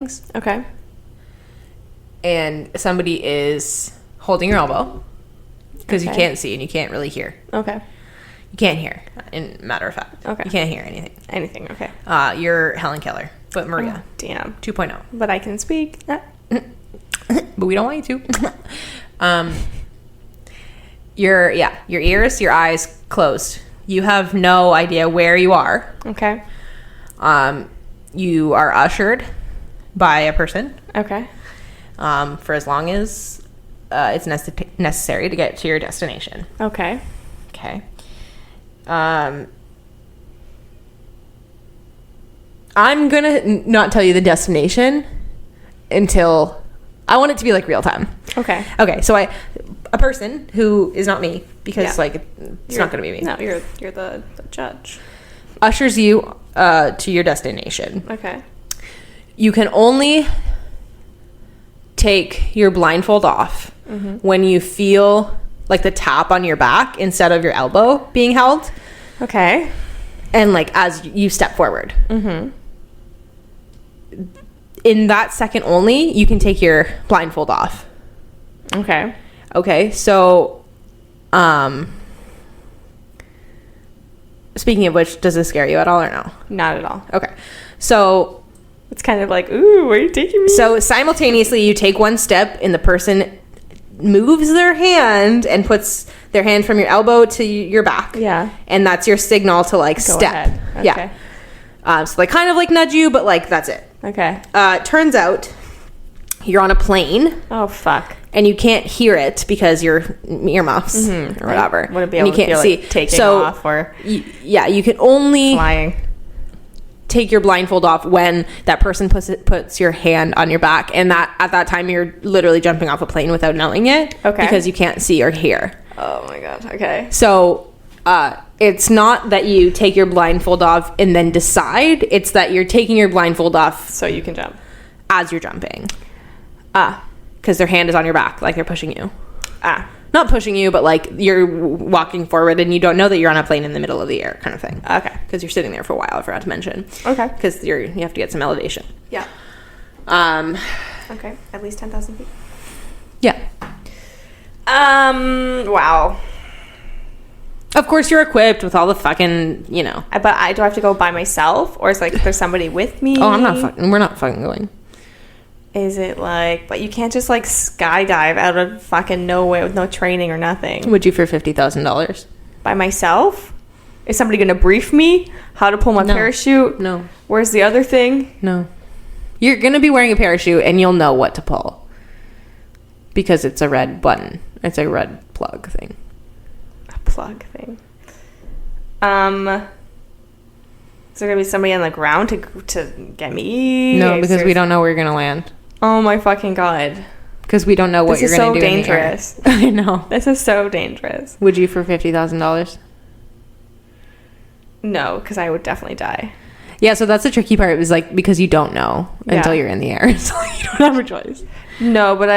Okay. And somebody is holding your elbow because you Okay. can't see and you can't really hear. Okay. You can't hear, in matter of fact. Okay. You can't hear anything. Anything. Okay. You're Helen Keller, but Maria. Oh, damn. 2.0. But I can speak. But we don't want you to. Your ears, your eyes closed. You have no idea where you are. Okay. You are ushered by a person Okay. for as long as it's necessary to get to your destination. Okay. Okay. I'm gonna not tell you the destination until I want it to be like real time. Okay. Okay, so a person who is not me, because it's You're not gonna be me, No, you're the judge. ushers you to your destination. Okay. You can only take your blindfold off when you feel like the tap on your back instead of your elbow being held, Okay. and like as you step forward. Mm-hmm. In that second only, you can take your blindfold off. Okay. Okay, so speaking of which, does this scare you at all or no? Not at all. Okay, so It's kind of like, ooh, where are you taking me? So simultaneously, you take one step, and the person moves their hand and puts their hand from your elbow to your back. Yeah. And that's your signal to like Go step. ahead. Okay. Yeah. So they kind of like nudge you, but like that's it. Okay. Turns out you're on a plane Oh, fuck. and you can't hear it because your earmuffs or whatever. I wouldn't be and able you to can't feel see. like taking so off or you can only flying. take your blindfold off when that person puts your hand on your back, and that at that time you're literally jumping off a plane without knowing it. Okay. Because you can't see or hear. Oh, my God. Okay. So it's not that you take your blindfold off and then decide. It's that you're taking your blindfold off So you can jump. as you're jumping. Because their hand is on your back, like they're pushing you. Not pushing you, but like you're walking forward and you don't know that you're on a plane in the middle of the air, kind of thing. Okay. Because you're sitting there for a while, I forgot to mention. Okay. Because you have to get some elevation. Yeah. Okay. At least 10,000 feet. Yeah. Wow. Of course, you're equipped with all the fucking, But do I have to go by myself, or is like there's somebody with me? Oh, we're not fucking going. Is it like? But you can't just like skydive out of fucking nowhere with no training or nothing. Would you for $50,000? By myself? Is somebody gonna brief me how to pull my No. parachute? No. Where's the other thing? No. You're going to be wearing a parachute and you'll know what to pull. Because it's a red button. It's a red plug thing. A plug thing. Is there gonna be somebody on the ground to get me? No, because we don't know where you're going to land. Oh my fucking God. Because we don't know what This you're going to is do. so dangerous. In the air. I know. This is so dangerous. Would you for $50,000? No, because I would definitely die. Yeah, so that's the tricky part. Is like because you don't know until you're in the air. So you don't have a choice. No, but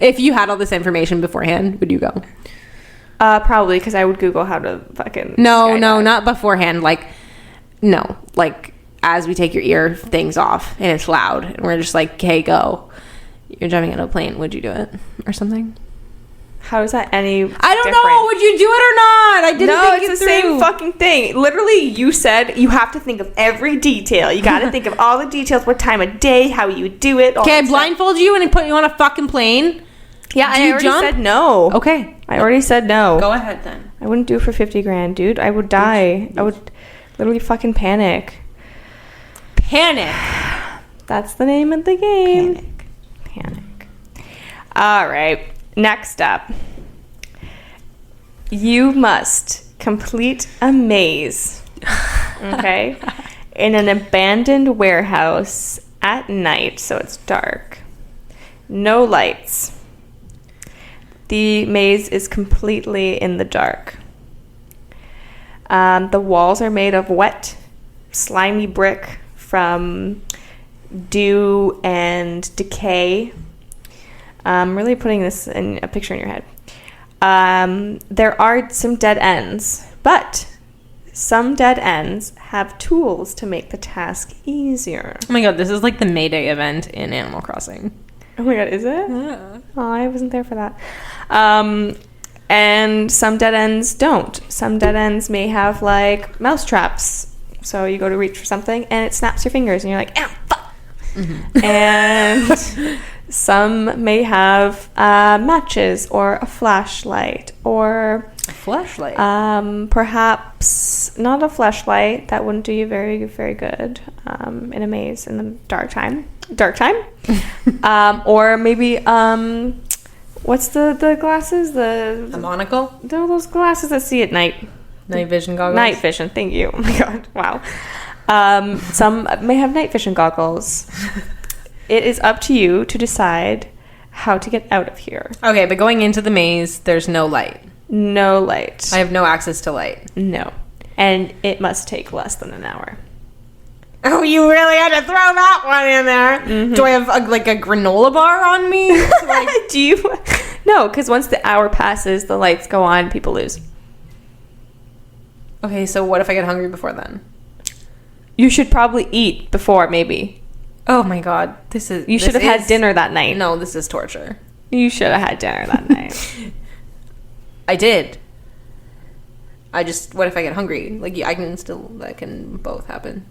If you had all this information beforehand, would you go? probably because I would Google how to fucking. No, skydive. not beforehand. Like as we take your ear things off and it's loud and we're just like, "Okay, go." You're jumping out of a plane. Would you do it or something? How is that any? I don't know. Would you do it or not? I didn't. No, think it's it the through. same fucking thing. Literally, you said you have to think of every detail. You got to think of all the details, what time of day, how you would do it. all Okay, I that stuff. blindfold you and put you on a fucking plane. Yeah, Do I you already jump? said no. Okay, I already said no. go ahead then. I wouldn't do it for 50 grand, dude. I would die. I would literally fucking panic. Panic. That's the name of the game. Panic. All right. Next up. You must complete a maze. Okay? In an abandoned warehouse at night, so it's dark. No lights. The maze is completely in the dark. The walls are made of wet, slimy brick from dew and decay. I'm really putting this in a picture in your head. There are some dead ends, but Some dead ends have tools to make the task easier. Oh my god, this is like the Mayday event in Animal Crossing. Oh my god, is it? Yeah. Oh, I wasn't there for that. And some dead ends don't. Some dead ends may have like mouse traps. So you go to reach for something and it snaps your fingers and you're like, ow, fuck. Mm-hmm. And some may have matches or a flashlight or... A flashlight? Perhaps not a flashlight. That wouldn't do you very, very good in a maze in the dark time. Or maybe... what's the glasses? The monocle? Those glasses that see at night. Night vision goggles? Night vision, thank you. Oh my god, wow. Some may have night vision goggles. It is up to you to decide how to get out of here. Okay, but going into the maze, there's no light. No light. I have no access to light. No. And it must take less than an hour. Oh, you really had to throw that one in there. Mm-hmm. Do I have a granola bar on me? Do you? No, because once the hour passes, the lights go on, people lose. Okay, so what if I get hungry before then? You should probably eat before, maybe. Oh my god, You should have had dinner that night. No, this is torture. You should have had dinner that night. I did. What if I get hungry? That can both happen.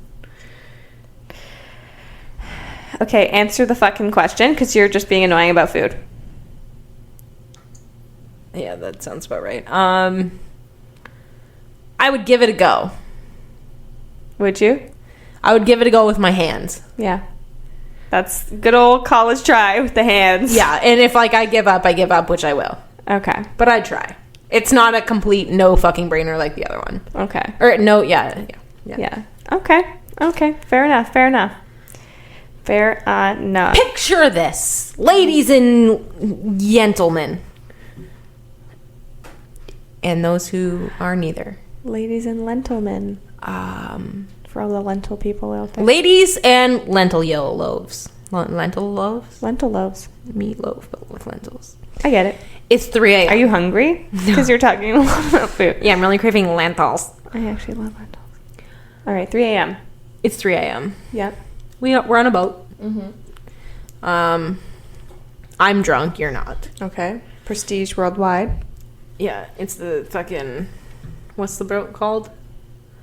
Okay, answer the fucking question, because you're just being annoying about food. Yeah, that sounds about right. I would give it a go. Would you? I would give it a go with my hands. Yeah. That's good old college try with the hands. Yeah, and if I give up, which I will. Okay. But I'd try. It's not a complete no fucking brainer like the other one. Okay. Or no, yeah. Okay. Fair enough. Picture this, ladies and gentlemen. And those who are neither. Ladies and lentilmen. For all the lentil people out there. Ladies and lentil yellow loaves. Lentil loaves? Lentil loaves. Meatloaf, but with lentils. I get it. It's 3 a.m. Are you hungry? Because you're talking a lot about food. Yeah, I'm really craving lentils. I actually love lentils. All right, 3 a.m. It's 3 a.m. Yep. We're on a boat. Mm-hmm. I'm drunk. You're not. Okay. Prestige Worldwide. Yeah, it's the fucking... What's the boat called?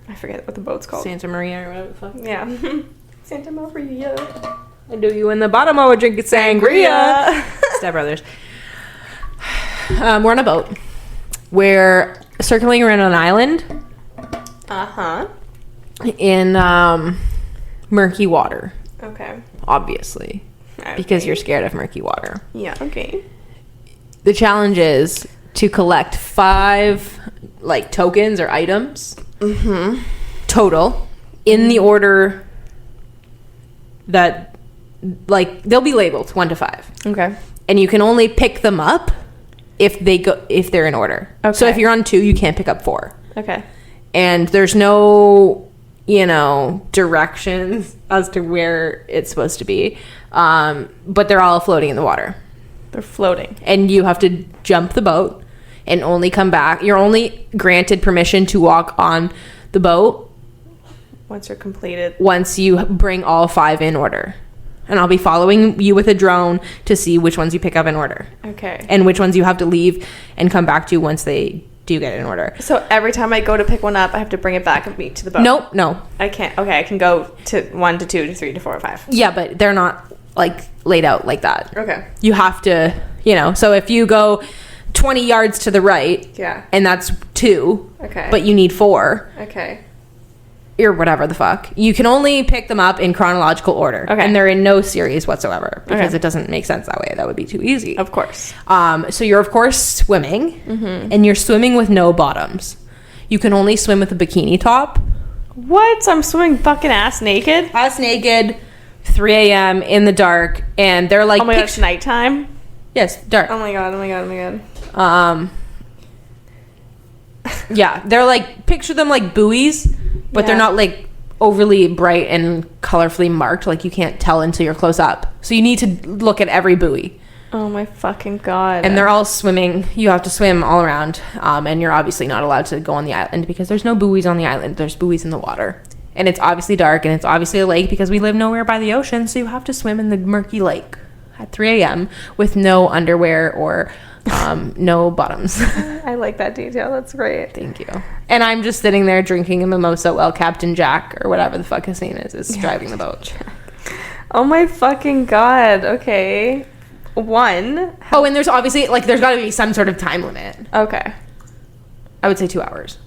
I forget what the boat's called. Santa Maria or whatever the fuck. Yeah. Santa Maria. I do you in the bottom of a drink of sangria. Step Brothers. We're on a boat. We're circling around an island. Uh-huh. In murky water. Okay. Obviously. Okay. Because you're scared of murky water. Yeah, okay. The challenge is to collect 5 tokens or items total in the order that they'll be labeled 1 to 5. Okay. And you can only pick them up if they're in order. Okay. So if you're on 2, you can't pick up 4. Okay. And there's no directions as to where it's supposed to be, but they're all floating in the water. They're floating, and you have to jump the boat and only come back. You're only granted permission to walk on the boat once you're completed. Once you bring all 5 in order. And I'll be following you with a drone to see which ones you pick up in order. Okay. And which ones you have to leave and come back to once they do get in order. So every time I go to pick one up, I have to bring it back and meet to the boat? Nope, no. I can't. Okay, I can go to 1 to 2 to 3 to 4 or 5. Yeah, but they're not laid out like that. Okay. You have to, so if you go 20 yards to the right, yeah, and that's 2, okay, but you need 4, okay, or whatever the fuck, you can only pick them up in chronological order. Okay. And they're in no series whatsoever because it doesn't make sense that way. That would be too easy. Of course. So you're of course swimming, and you're swimming with no bottoms. You can only swim with a bikini top. What? So I'm swimming fucking ass naked? Ass naked, 3 a.m. in the dark, and they're like... Oh my god, it's nighttime? Yes, dark. Oh my god. Yeah, they're picture them like buoys, but they're not overly bright and colorfully marked. You can't tell until you're close up. So you need to look at every buoy. Oh my fucking God. And they're all swimming. You have to swim all around. And you're obviously not allowed to go on the island because there's no buoys on the island. There's buoys in the water. And it's obviously dark, and it's obviously a lake because we live nowhere by the ocean, so you have to swim in the murky lake at 3 a.m. with no underwear or no bottoms. I like that detail. That's great. Thank you. And I'm just sitting there drinking a mimosa while Captain Jack, or whatever the fuck his name is driving the boat. Oh my fucking God. Okay. One. Oh, and there's obviously, like, there's got to be some sort of time limit. Okay. I would say 2 hours.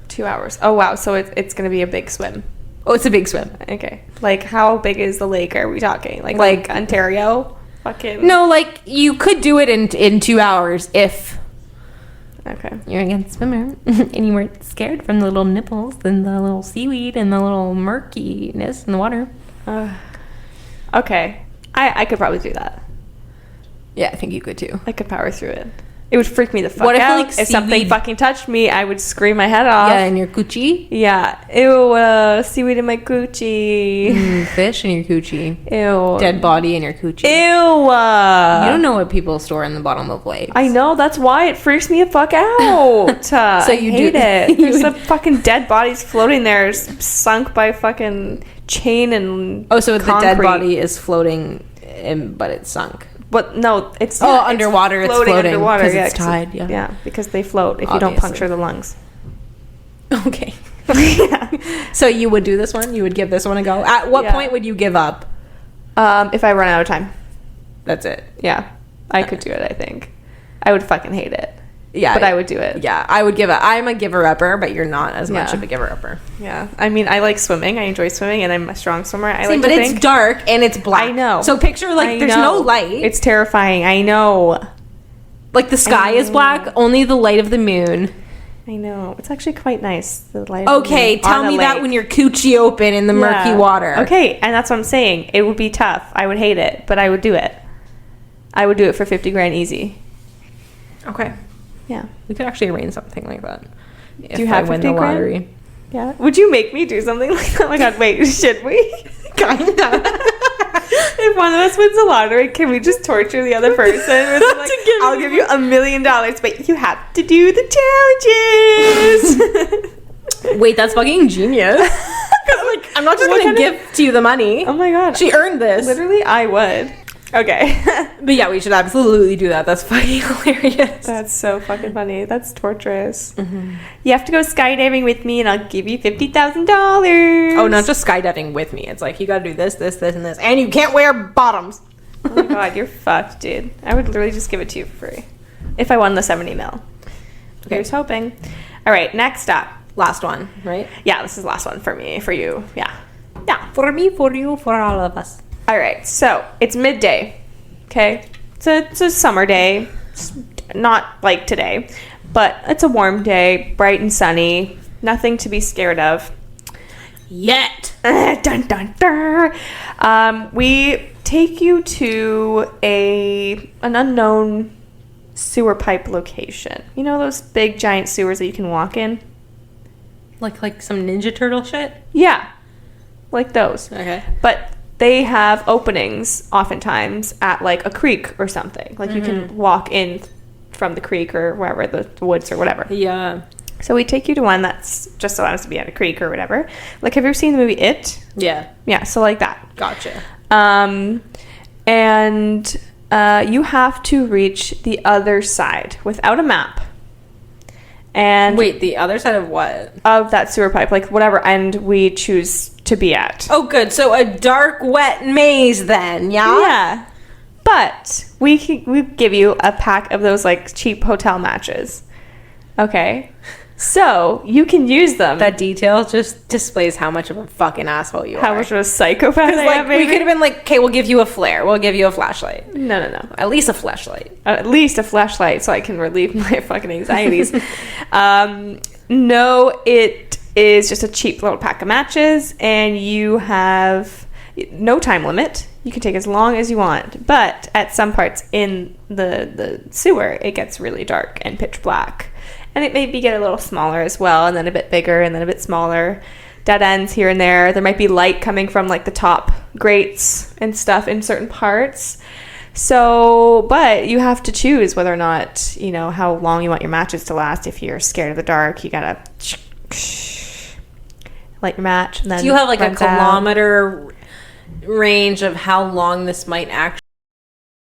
2 hours. Oh, wow. So it's going to be a big swim. Oh, it's a big swim. Okay. Like, how big is the lake are we talking? Like Ontario? Fucking... No, like, you could do it in 2 hours if... Okay. You're a good swimmer and you weren't scared from the little nipples and the little seaweed and the little murkiness in the water. Okay. I could probably do that. Yeah, I think you could too. I could power through it. It would freak me the fuck What if, out. like, if something fucking touched me, I would scream my head off. Yeah, in your coochie. Yeah. Ew, seaweed in my coochie. Fish in your coochie. Ew. Dead body in your coochie. Ew. You don't know what people store in the bottom of lakes. I know. That's why it freaks me the fuck out. So I you hate do- it. you There's would- some fucking dead bodies floating there, sunk by fucking chain and so the dead concrete. body is floating, but it's sunk. But no, it's underwater. It's floating underwater. because Yeah, it's tide. Yeah. yeah, because they float if you don't Obviously. puncture the lungs. Okay. Yeah. So you would do this one? You would give this one a go? At what point would you give up? If I run out of time. That's it. Yeah, I could do it. I think I would fucking hate it. Yeah, but I would do it. Yeah, I would give it. I'm a giver-upper, but you're not as much Yeah. of a giver-upper. Yeah, I mean, I like swimming. I enjoy swimming, and I'm a strong swimmer. But it's dark and it's black. I know. So picture like there's no light. It's terrifying. I know. Like the sky is black, only the light of the moon. I know. It's actually quite nice. The light. Of the Okay, moon tell on a me that lake. when you're coochie open in the murky water. Okay, and that's what I'm saying. It would be tough. I would hate it, but I would do it. I would do it for 50 grand easy. Okay. Yeah. We could actually arrange something like that. Do you have 50 win the grand? lottery? Yeah. Would you make me do something like that? Oh my God, wait, should we? Kinda. If one of us wins the lottery, can we just torture the other person? With like, I'll give you $1 million, but you have to do the challenges. Wait, that's fucking genius. Like, I'm not just gonna give to you the money. Oh my God. She earned this. Literally, I would. Okay. But yeah, we should absolutely do that. That's fucking hilarious. That's so fucking funny. That's torturous. Mm-hmm. You have to go skydiving with me, and I'll give you $50,000. Oh, not just skydiving with me. It's like you gotta do this, this, this, and this, and you can't wear bottoms. Oh my God, you're fucked, dude. I would literally just give it to you for free if I won the 70 mil. Okay. Here's hoping. All right, next up. Last one, right? Yeah, this is the last one for me, for you. Yeah. Yeah. For me, for you, for all of us. All right, so it's midday, okay? It's a summer day. It's not like today, but it's a warm day, bright and sunny. Nothing to be scared of. Yet. Dun, dun, dun. We take you to an unknown sewer pipe location. You know those big giant sewers that you can walk in? Like some Ninja Turtle shit? Yeah, like those. Okay. But they have openings oftentimes at like a creek or something. Like you can walk in from the creek or wherever, the woods or whatever. Yeah. So we take you to one that's just so happens to be at a creek or whatever. Like, have you ever seen the movie It? Yeah. Yeah, so like that. Gotcha. And you have to reach the other side without a map. And wait, the other side of what? Of that sewer pipe, like whatever end we choose to be at. Oh, good. So a dark, wet maze then, yeah? Yeah. But we give you a pack of those like cheap hotel matches. Okay. So you can use them. That detail just displays how much of a fucking asshole you are. How much of a psychopath I like, am, baby. we could have been like, okay, we'll give you a flare. We'll give you a flashlight. No. At least a flashlight. At least a flashlight so I can relieve my fucking anxieties. No, it is just a cheap little pack of matches, and you have no time limit. You can take as long as you want, but at some parts in the sewer, it gets really dark and pitch black. And it maybe get a little smaller as well, and then a bit bigger, and then a bit smaller. Dead ends here and there. There might be light coming from like the top grates and stuff in certain parts. So, but you have to choose whether or not, you know, how long you want your matches to last. If you're scared of the dark, you gotta light your match. And then do you have like a runs out. kilometer range of how long this might actually